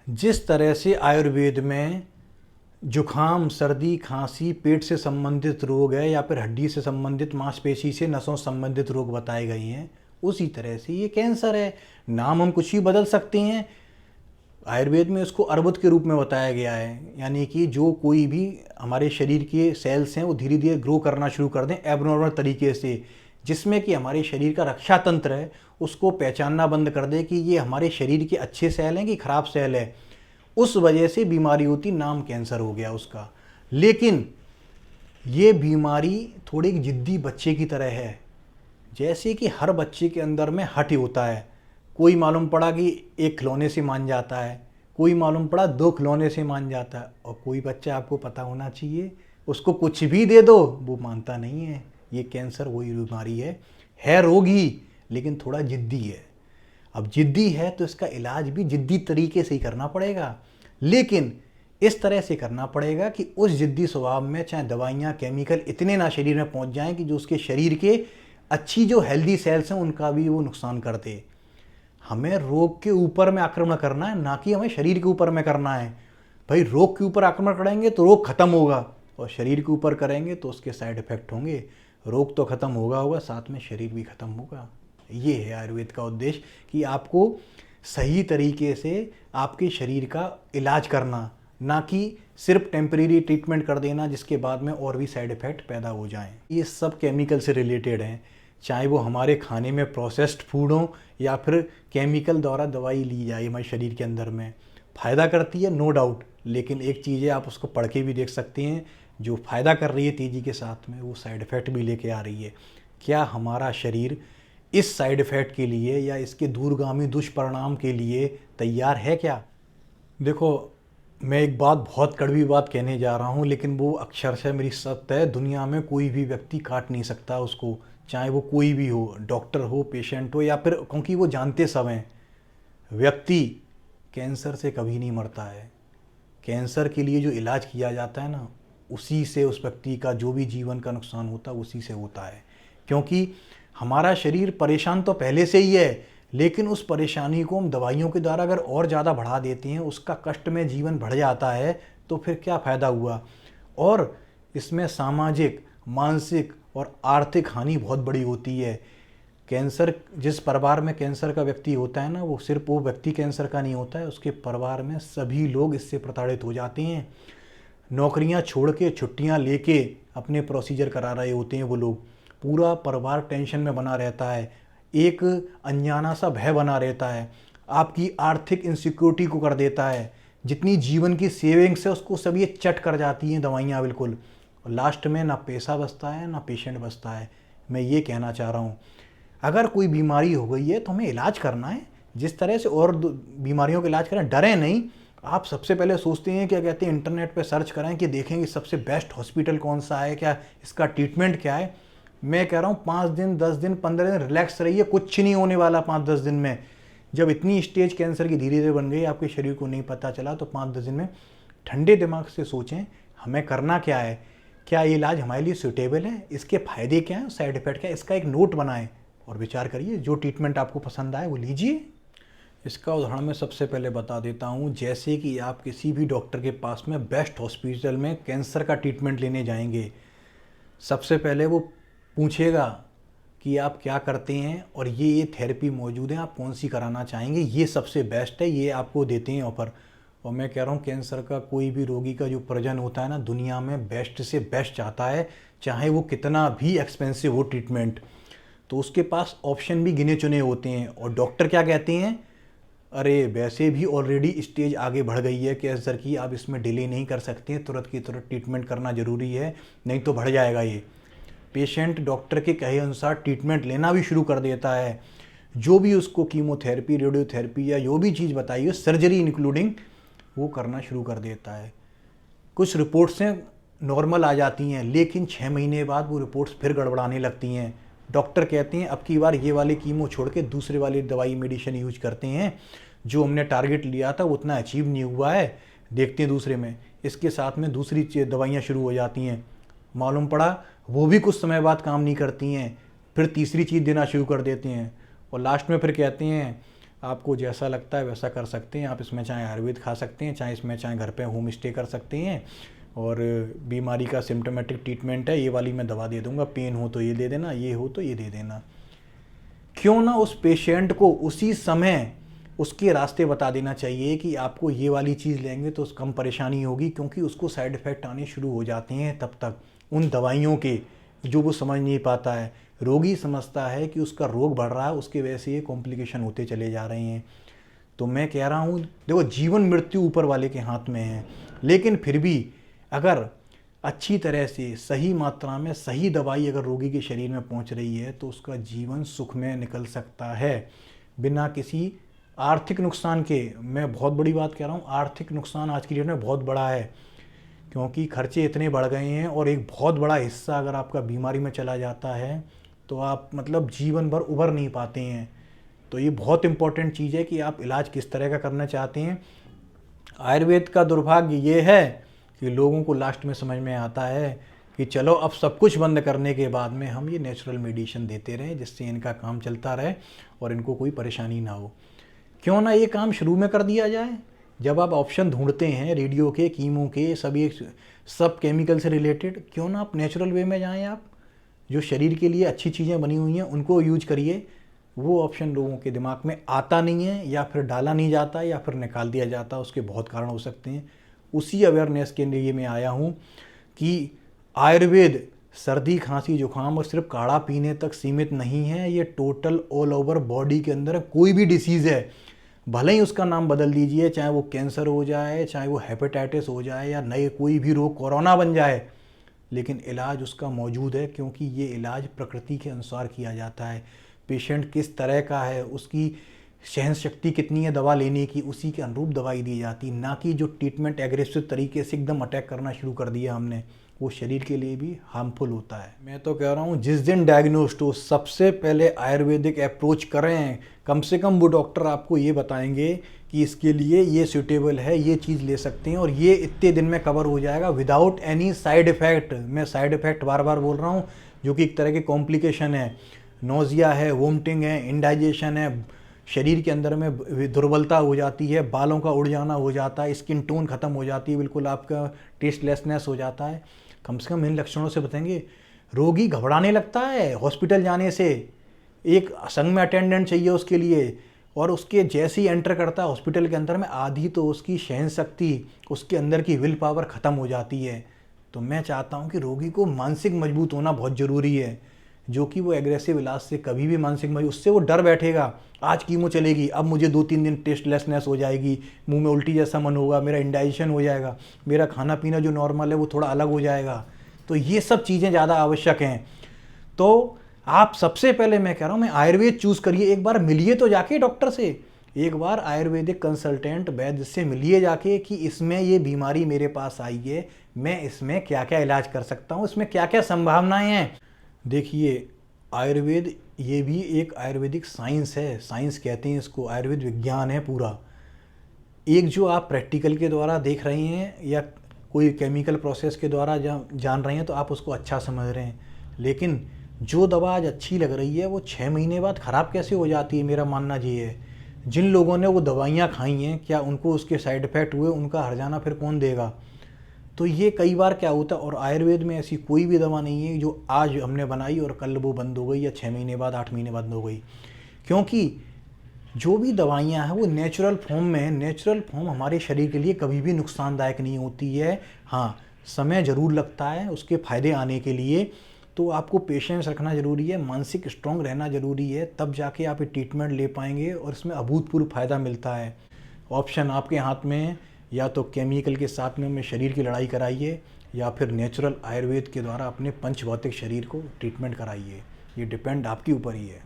जिस तरह से आयुर्वेद में जुखाम, सर्दी, खांसी, पेट से संबंधित रोग है या फिर हड्डी से संबंधित, मांसपेशी से, नसों से संबंधित रोग बताए गए हैं, उसी तरह से ये कैंसर है। नाम हम कुछ ही बदल सकते हैं। आयुर्वेद में इसको अर्बुद के रूप में बताया गया है, यानी कि जो कोई भी हमारे शरीर के सेल्स हैं वो धीरे धीरे ग्रो करना शुरू कर दें एबनॉर्मल तरीके से, जिसमें कि हमारे शरीर का रक्षा तंत्र है उसको पहचानना बंद कर दे कि ये हमारे शरीर के अच्छे सेल हैं कि खराब सेल है। उस वजह से बीमारी होती, नाम कैंसर हो गया उसका। लेकिन ये बीमारी थोड़ी एक जिद्दी बच्चे की तरह है। जैसे कि हर बच्चे के अंदर में हट होता है। कोई मालूम पड़ा कि एक खिलौने से मान जाता है, कोई मालूम पड़ा दो खिलौने से मान जाता है, और कोई बच्चा, आपको पता होना चाहिए, उसको कुछ भी दे दो वो मानता नहीं है। ये कैंसर वही बीमारी है रोगी, लेकिन थोड़ा जिद्दी है। अब जिद्दी है तो इसका इलाज भी जिद्दी तरीके से ही करना पड़ेगा, लेकिन इस तरह से करना पड़ेगा कि उस जिद्दी स्वभाव में चाहे दवाइयाँ, केमिकल इतने ना शरीर में पहुंच जाएं कि जो उसके शरीर के अच्छी जो हेल्दी सेल्स हैं उनका भी वो नुकसान कर दे। हमें रोग के ऊपर में आक्रमण करना है, ना कि हमें शरीर के ऊपर में करना है। भाई रोग के ऊपर आक्रमण करेंगे तो रोग खत्म होगा, और शरीर के ऊपर करेंगे तो उसके साइड इफेक्ट होंगे। रोग तो खत्म होगा साथ में शरीर भी खत्म होगा। ये है आयुर्वेद का उद्देश्य, कि आपको सही तरीके से आपके शरीर का इलाज करना, ना कि सिर्फ टेम्परेरी ट्रीटमेंट कर देना जिसके बाद में और भी साइड इफ़ेक्ट पैदा हो जाएं। ये सब केमिकल से रिलेटेड हैं, चाहे वो हमारे खाने में प्रोसेस्ड फूड हो या फिर केमिकल द्वारा दवाई ली जाए हमारे शरीर के अंदर में। फ़ायदा करती है नो डाउट, लेकिन एक चीज़ है, आप उसको पढ़ के भी देख सकते हैं, जो फ़ायदा कर रही है तेज़ी के साथ में वो साइड इफ़ेक्ट भी लेके आ रही है। क्या हमारा शरीर इस साइड इफ़ेक्ट के लिए या इसके दूरगामी दुष्परिणाम के लिए तैयार है क्या? देखो, मैं एक बात, बहुत कड़वी बात कहने जा रहा हूँ, लेकिन वो अक्षरशः मेरी सत्य है। दुनिया में कोई भी व्यक्ति काट नहीं सकता उसको, चाहे वो कोई भी हो, डॉक्टर हो, पेशेंट हो, या फिर, क्योंकि वो जानते सब हैं, व्यक्ति कैंसर से कभी नहीं मरता है। कैंसर के लिए जो इलाज किया जाता है ना, उसी से उस व्यक्ति का जो भी जीवन का नुकसान होता है उसी से होता है। क्योंकि हमारा शरीर परेशान तो पहले से ही है, लेकिन उस परेशानी को हम दवाइयों के द्वारा अगर और ज़्यादा बढ़ा देते हैं, उसका कष्ट में जीवन बढ़ जाता है, तो फिर क्या फ़ायदा हुआ। और इसमें सामाजिक, मानसिक और आर्थिक हानि बहुत बड़ी होती है। कैंसर, जिस परिवार में कैंसर का व्यक्ति होता है ना, वो सिर्फ वो व्यक्ति कैंसर का नहीं होता है, उसके परिवार में सभी लोग इससे प्रताड़ित हो जाते हैं। नौकरियां छोड़ के, छुट्टियां लेके अपने प्रोसीजर करा रहे होते हैं वो लोग। पूरा परिवार टेंशन में बना रहता है, एक अनजाना सा भय बना रहता है, आपकी आर्थिक इनसिक्योरिटी को कर देता है। जितनी जीवन की सेविंग्स है उसको सब ये चट कर जाती हैं दवाइयाँ बिल्कुल, और लास्ट में ना पैसा बचता है ना पेशेंट बचता है। मैं ये कहना चाह रहा हूँ, अगर कोई बीमारी हो गई है तो हमें इलाज करना है, जिस तरह से और बीमारियों का इलाज करें, डरें नहीं। आप सबसे पहले सोचते हैं, क्या कहते हैं, इंटरनेट पे सर्च करें कि देखें कि सबसे बेस्ट हॉस्पिटल कौन सा है, क्या इसका ट्रीटमेंट क्या है। मैं कह रहा हूँ 5 दिन, 10 दिन, 15 दिन रिलैक्स रहिए, कुछ नहीं होने वाला 5-10 दिन में। जब इतनी स्टेज कैंसर की धीरे धीरे बन गई, आपके शरीर को नहीं पता चला, तो 5-10 दिन में ठंडे दिमाग से सोचें हमें करना क्या है, क्या ये इलाज हमारे लिए सूटेबल है, इसके फ़ायदे क्या हैं, साइड इफ़ेक्ट क्या है, इसका एक नोट बनाएं और विचार करिए। जो ट्रीटमेंट आपको पसंद आए वो लीजिए। इसका उदाहरण मैं सबसे पहले बता देता हूँ। जैसे कि आप किसी भी डॉक्टर के पास में बेस्ट हॉस्पिटल में कैंसर का ट्रीटमेंट लेने जाएंगे, सबसे पहले वो पूछेगा कि आप क्या करते हैं और ये थेरेपी मौजूद है, आप कौन सी कराना चाहेंगे, ये सबसे बेस्ट है, ये आपको देते हैं ऑफर। और मैं कह रहा हूँ कैंसर का कोई भी रोगी का जो प्रयोजन होता है ना, दुनिया में बेस्ट से बेस्ट चाहता है, चाहे वो कितना भी एक्सपेंसिव हो ट्रीटमेंट। तो उसके पास ऑप्शन भी गिने चुने होते हैं, और डॉक्टर क्या कहते हैं, अरे वैसे भी ऑलरेडी स्टेज आगे बढ़ गई है कैंसर की, आप इसमें डिले नहीं कर सकते हैं, तुरंत की तुरंत ट्रीटमेंट करना ज़रूरी है, नहीं तो बढ़ जाएगा ये। पेशेंट डॉक्टर के कहे अनुसार ट्रीटमेंट लेना भी शुरू कर देता है। जो भी उसको कीमोथेरेपी, रेडियोथेरेपी या जो भी चीज़ बताई है, सर्जरी इंक्लूडिंग, वो करना शुरू कर देता है। कुछ रिपोर्ट्सें नॉर्मल आ जाती हैं, लेकिन 6 महीने बाद वो रिपोर्ट्स फिर गड़बड़ाने लगती हैं। डॉक्टर कहते हैं अब की बार ये वाले कीमो छोड़ के दूसरे वाली दवाई, मेडिसिन यूज करते हैं, जो हमने टारगेट लिया था वो उतना अचीव नहीं हुआ है, देखते हैं दूसरे में। इसके साथ में दूसरी दवाइयाँ शुरू हो जाती हैं, मालूम पड़ा वो भी कुछ समय बाद काम नहीं करती हैं, फिर तीसरी चीज़ देना शुरू कर देते हैं, और लास्ट में फिर कहते हैं आपको जैसा लगता है वैसा कर सकते हैं। आप इसमें चाहे आयुर्वेद खा सकते हैं, चाहे घर पे होम स्टे कर सकते हैं। और बीमारी का सिम्टोमेटिक ट्रीटमेंट है, ये वाली मैं दवा दे दूंगा, पेन हो तो ये दे देना, ये हो तो ये दे देना। क्यों ना उस पेशेंट को उसी समय उसके रास्ते बता देना चाहिए कि आपको ये वाली चीज़ लेंगे तो कम परेशानी होगी, क्योंकि उसको साइड इफ़ेक्ट आने शुरू हो जाते हैं तब तक उन दवाइयों के, जो वो समझ नहीं पाता है। रोगी समझता है कि उसका रोग बढ़ रहा है, उसके वजह से ये कॉम्प्लिकेशन होते चले जा रहे हैं। तो मैं कह रहा हूँ, देखो जीवन मृत्यु ऊपर वाले के हाथ में है, लेकिन फिर भी अगर अच्छी तरह से सही मात्रा में सही दवाई अगर रोगी के शरीर में पहुंच रही है तो उसका जीवन सुख में निकल सकता है बिना किसी आर्थिक नुकसान के। मैं बहुत बड़ी बात कह रहा हूँ, आर्थिक नुकसान आज की डेट में बहुत बड़ा है, क्योंकि खर्चे इतने बढ़ गए हैं और एक बहुत बड़ा हिस्सा अगर आपका बीमारी में चला जाता है तो आप मतलब जीवन भर उभर नहीं पाते हैं। तो ये बहुत इंपॉर्टेंट चीज़ है कि आप इलाज किस तरह का करना चाहते हैं। आयुर्वेद का दुर्भाग्य ये है कि लोगों को लास्ट में समझ में आता है कि चलो अब सब कुछ बंद करने के बाद में हम ये नेचुरल मेडिसिन देते रहें, जिससे इनका काम चलता रहे और इनको कोई परेशानी ना हो। क्यों ना ये काम शुरू में कर दिया जाए। जब आप ऑप्शन ढूंढते हैं रेडियो के, कीमो के, सब केमिकल से रिलेटेड, क्यों ना आप नेचुरल वे में जाएं। आप जो शरीर के लिए अच्छी चीज़ें बनी हुई हैं उनको यूज करिए। वो ऑप्शन लोगों के दिमाग में आता नहीं है, या फिर डाला नहीं जाता, या फिर निकाल दिया जाता। उसके बहुत कारण हो सकते हैं। उसी अवेयरनेस के लिए मैं आया हूँ कि आयुर्वेद सर्दी, खांसी, जुकाम और सिर्फ काढ़ा पीने तक सीमित नहीं है। ये टोटल ऑल ओवर बॉडी के अंदर कोई भी डिसीज़ है, भले ही उसका नाम बदल दीजिए, चाहे वो कैंसर हो जाए, चाहे वो हेपेटाइटिस हो जाए, या नए कोई भी रोग कोरोना बन जाए, लेकिन इलाज उसका मौजूद है, क्योंकि ये इलाज प्रकृति के अनुसार किया जाता है। पेशेंट किस तरह का है, उसकी सहन शक्ति कितनी है दवा लेने की, उसी के अनुरूप दवाई दी जाती, ना कि जो ट्रीटमेंट एग्रेसिव तरीके से एकदम अटैक करना शुरू कर दिया हमने, वो शरीर के लिए भी हार्मफुल होता है। मैं तो कह रहा हूँ जिस दिन डायग्नोस्ट हो सबसे पहले आयुर्वेदिक अप्रोच करें। कम से कम वो डॉक्टर आपको ये बताएंगे कि इसके लिए ये सूटेबल है, ये चीज़ ले सकते हैं और ये इतने दिन में कवर हो जाएगा विदाउट एनी साइड इफ़ेक्ट। मैं साइड इफ़ेक्ट बार बार बोल रहा हूँ, जो कि एक तरह के कॉम्प्लिकेशन है। नोजिया है, वोमिटिंग है, इंडाइजेशन है, शरीर के अंदर में दुर्बलता हो जाती है, बालों का उड़ जाना हो जाता है, स्किन टोन ख़त्म हो जाती है, बिल्कुल आपका टेस्टलेसनेस हो जाता है। कम से कम इन लक्षणों से बताएंगे। रोगी घबराने लगता है हॉस्पिटल जाने से, एक संग में अटेंडेंट चाहिए उसके लिए, और उसके जैसे ही एंटर करता है हॉस्पिटल के अंदर में, आधी तो उसकी सहन शक्ति, उसके अंदर की विल पावर ख़त्म हो जाती है। तो मैं चाहता हूँ कि रोगी को मानसिक मजबूत होना बहुत ज़रूरी है, जो कि वो एग्रेसिव इलाज से कभी भी मानसिक मजबूत, उससे वो डर बैठेगा। आज कीमो चलेगी, अब मुझे 2-3 दिन टेस्टलेसनेस हो जाएगी, मुंह में उल्टी जैसा मन होगा, मेरा इंडाइजेशन हो जाएगा, मेरा खाना पीना जो नॉर्मल है वो थोड़ा अलग हो जाएगा। तो ये सब चीज़ें ज़्यादा आवश्यक हैं। तो आप सबसे पहले मैं कह रहा हूँ, मैं आयुर्वेद चूज़ करिए। एक बार मिलिए तो जाके डॉक्टर से, एक बार आयुर्वेदिक कंसल्टेंट वैद्य से मिलिए जाके कि इसमें ये बीमारी मेरे पास आई है, मैं इसमें क्या क्या इलाज कर सकता हूँ, इसमें क्या क्या संभावनाएं हैं। देखिए, आयुर्वेद ये भी एक आयुर्वेदिक साइंस है, साइंस कहते हैं इसको, आयुर्वेद विज्ञान है पूरा। एक जो आप प्रैक्टिकल के द्वारा देख रहे हैं या कोई केमिकल प्रोसेस के द्वारा जान रहे हैं तो आप उसको अच्छा समझ रहे हैं, लेकिन जो दवा आज अच्छी लग रही है वो 6 महीने बाद ख़राब कैसे हो जाती है, मेरा मानना ये है। जिन लोगों ने वो दवाइयाँ खाई हैं, क्या उनको उसके साइड इफ़ेक्ट हुए, उनका हर्जाना फिर कौन देगा। तो ये कई बार क्या होता है, और आयुर्वेद में ऐसी कोई भी दवा नहीं है जो आज हमने बनाई और कल वो बंद हो गई, या 6 महीने बाद 8 महीने बाद हो गई। क्योंकि जो भी दवाइयाँ हैं वो नेचुरल फॉर्म में है। नेचुरल फॉर्म हमारे शरीर के लिए कभी भी नुकसानदायक नहीं होती है। हाँ, समय ज़रूर लगता है उसके फ़ायदे आने के लिए, तो आपको पेशेंस रखना ज़रूरी है, मानसिक स्ट्रॉन्ग रहना ज़रूरी है, तब जाके आप ये ट्रीटमेंट ले पाएंगे और इसमें अभूतपूर्व फ़ायदा मिलता है। ऑप्शन आपके हाथ में है, या तो केमिकल के साथ में शरीर की लड़ाई कराइए, या फिर नेचुरल आयुर्वेद के द्वारा अपने पंचभौतिक शरीर को ट्रीटमेंट कराइए। ये डिपेंड आपके ऊपर ही है।